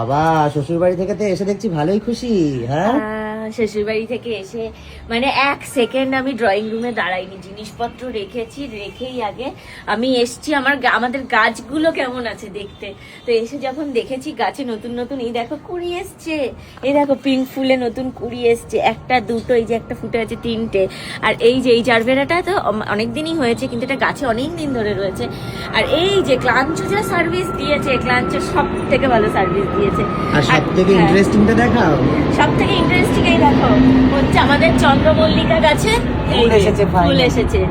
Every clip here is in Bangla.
বাবা শ্বশুর বাড়ি থেকে তো এসে দেখছি ভালোই খুশি। হ্যাঁ, শ্বশুর বাড়ি থেকে এসে মানে এক সেকেন্ড আমি ড্রয়িং রুমে দাঁড়াইনি, জিনিসপত্র রেখেছি, রেখেই আগে আমি এসছি আমাদের গাছগুলো কেমন আছে দেখতে। তো এসে যখন দেখেছি গাছে নতুন নতুন এই দেখো কুড়ি এসছে, এই দেখো পিঙ্ক ফুলে নতুন কুড়ি এসছে, একটা দুটো, এই যে একটা ফুটে আছে, তিনটে। আর এই যে এই জারবেরাটা তো অনেক দিনই হয়েছে, কিন্তু এটা গাছে অনেক দিন ধরে রয়েছে। আর এই যে ক্লাঞ্চো যা সার্ভিস দিয়েছে, ক্লাঞ্চো সব থেকে ভালো সার্ভিস দিয়েছে। আর সব থেকে ইন্টারেস্টিংটা দেখাও। সব থেকে ইন্টারেস্টিং এই দেখো হচ্ছে আমাদের চন্দ্রমল্লিকা গাছে ফুল এসেছে, ফুল এসেছে।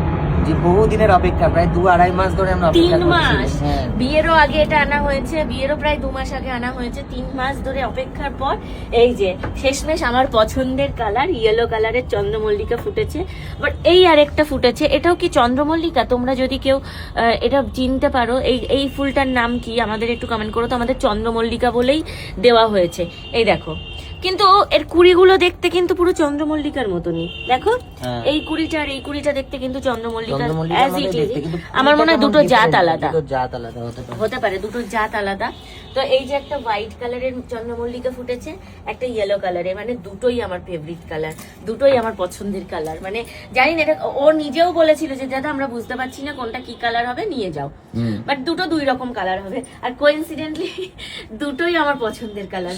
বহুদিনের অপেক্ষা, প্রায় 2-2.5 মাস ধরে আমরা অপেক্ষা 3 মাস, করছি। হ্যাঁ, বিয়েরও আগে এটা আনা হয়েছে, বিয়েরও প্রায় 2 মাস আগে আনা হয়েছে। 3 মাস ধরে অপেক্ষার পর এই যে শেষমেশ আমার পছন্দের কালার ইয়েলো কালারের চন্দ্রমল্লিকা ফুটেছে। বাট এই আরেকটা ফুটেছে, এটাও কি চন্দ্রমল্লিকা? তোমরা যদি কেউ এটা চিনতে পারো, এই ফুলটার নাম কি আমাদের একটু কমেন্ট করো তো। আমাদের চন্দ্রমল্লিকা বলেই দেওয়া হয়েছে। এই দেখো, কিন্তু এর কুড়িগুলো দেখতে কিন্তু পুরো চন্দ্রমল্লিকার মতনই। দেখো এই কুড়িটা আর এই কুড়িটা দেখতে কিন্তু চন্দ্রমল্লিকা as it is। আমার মনে হয় দুটো জাত আলাদা হতে পারে, দুটো জাত আলাদা। তো এই যে একটা হোয়াইট কালারের চন্দ্রমল্লিকা ফুটেছে, একটা ইয়েলো কালারের, মানে দুটোই আমার ফেভারিট কালার, দুটোই আমার পছন্দের কালার। মানে জানি না, এটা ও নিজেও বলেছিল যে দাদা আমরা বুঝতে পারছি না কোনটা কি কালার হবে, নিয়ে যাও। বাট দুটো 2 রকম কালার হবে, আর কোইন্সিডেন্টলি দুটোই আমার পছন্দের কালার,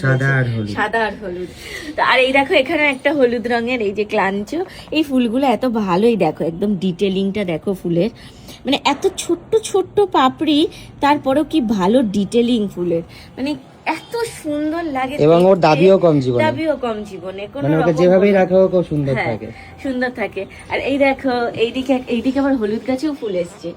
সাদা আর হলুদ। তো আর এই দেখো এখানে একটা হলুদ রঙের এই যে ক্লাঞ্চো, এই ফুলগুলো এত ভালোই, দেখো একদম ডিটেলিংটা দেখো ফুলের, মানে এত ছোট্ট ছোট্ট পাপড়ি, তারপরেও কি ভালো ডিটেলিং ফুলের, মানে এত সুন্দর লাগে। এবং ওর দাবিও কম জীবনে কোনো মানে ওকে যেভাবেই রাখো খুব সুন্দর থাকে, সুন্দর থাকে। আর এই দেখো এইদিকে আবার হলুদ গাছেও ফুল এসছে,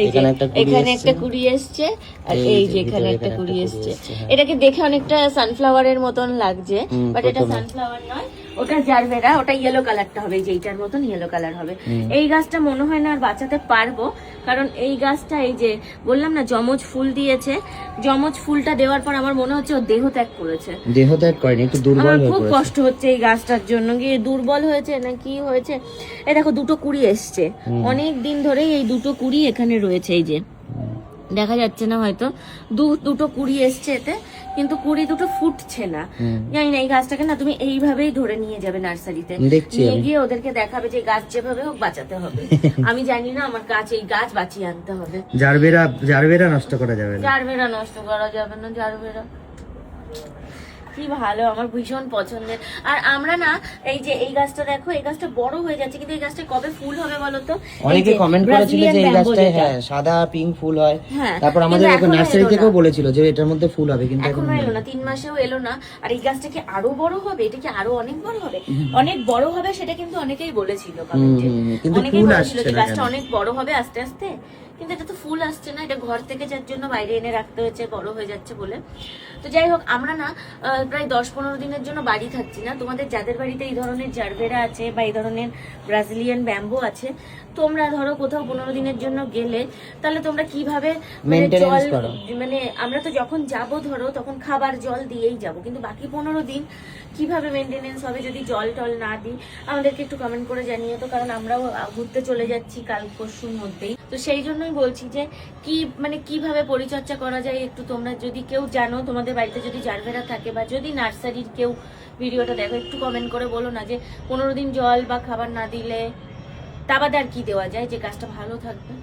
এখানে একটা কুড়ি এসছে, আর এই যে এখানে একটা কুড়ি এসছে। এটাকে দেখে অনেকটা সানফ্লাওয়ারের মতন লাগছে, বাট এটা সানফ্লাওয়ার নয়, ওটা জারবেরা, ওটা ইয়েলো কালারটা হবে, যে এইটার মতন ইয়েলো কালার হবে। এই গাছটা মনে হয় না আর বাঁচাতে পারবো, কারণ এই গাছটা এই যে বললাম না যমজ ফুল দিয়েছে, যমজ ফুলটা দেওয়ার পর আমার মনে হচ্ছে ও দেহ ত্যাগ করেছে। দেহ ত্যাগ করেনি, একটু দুর্বল হয়ে খুব কষ্ট হচ্ছে এই গাছটার জন্য, গিয়ে দুর্বল হয়েছে না কি হয়েছে। এই দেখো দুটো কুড়ি এসছে, অনেক দিন ধরেই এই দুটো কুড়ি এখানে রয়েছে, এই যে দেখা যাচ্ছে না হয়তো, দুটো কুড়ি এসছে এতে, কিন্তু কুড়ি দুটো ফুটছে না। জানি না, এই গাছটাকে না তুমি এইভাবেই ধরে নিয়ে যাবে নার্সারিতে, নিয়ে গিয়ে ওদেরকে দেখাবে যে গাছ যেভাবে হোক বাঁচাতে হবে। আমি জানি না, আমার গাছ এই গাছ বাঁচিয়ে আনতে হবে। জারবেরা নষ্ট করা যাবে না, জারবেরা নষ্ট করা যাবে না, জারবেরা কি ভালো, আমার ভীষণ পছন্দের। আর আমরা না এই যে এই গাছটা দেখো, এই গাছটা বড় হয়ে যাচ্ছে, কিন্তু এই গাছটা কবে ফুল হবে বলো তো? অনেকে কমেন্ট করেছিল যে এই গাছটায় সাদা পিঙ্ক ফুল হয়, তারপর আমাদের নার্সারি থেকেও বলেছিল যে এটার মধ্যে ফুল হবে, কিন্তু এখনো এলো না, 3 মাসেও এলো না। আর এই গাছটা কি আরো বড় হবে? এটা কি আরো অনেক বড় হবে? অনেক বড় হবে সেটা কিন্তু অনেকেই বলেছিল কমেন্টে, অনেকেই বলেছিল যে গাছটা অনেক বড় হবে আস্তে আস্তে, কিন্তু এটা তো ফুল আসছে না, এটা ঘর থেকে যার জন্য বাইরে এনে রাখতে হয়েছে, বড় হয়ে যাচ্ছে বলে। তো যাই হোক, আমরা না প্রায় 10-15 দিনের জন্য বাড়ি থাকছি না। তোমাদের যাদের বাড়িতে এই ধরনের জারবেরা আছে বা এই ধরনের ব্রাজিলিয়ান ব্যাম্বো আছে, তোমরা ধরো কোথাও 15 দিনের জন্য গেলে, তাহলে তোমরা কিভাবে জল, মানে আমরা তো যখন যাব ধরো তখন খাবার জল দিয়েই যাব, কিন্তু বাকি 15 দিন কিভাবে মেনটেনেন্স হবে যদি জল টল না দিই? আমাদেরকে একটু কমেন্ট করে জানিয়ে তো, কারণ আমরাও ঘুরতে চলে যাচ্ছি কাল পরশুর মধ্যেই। তো সেই জন্যই বলছি যে কিভাবে পরিচর্যা করা যায়, একটু তোমরা যদি কেউ জানো, তোমাদের বাড়িতে যদি জারবেরা থাকে বা যদি নার্সারির কেউ ভিডিওটা দেখো, একটু কমেন্ট করে বলো না যে 15 দিন জল বা খাবার না দিলে তা বাদে আর কি দেওয়া যায় যে গাছটা ভালো থাকবে।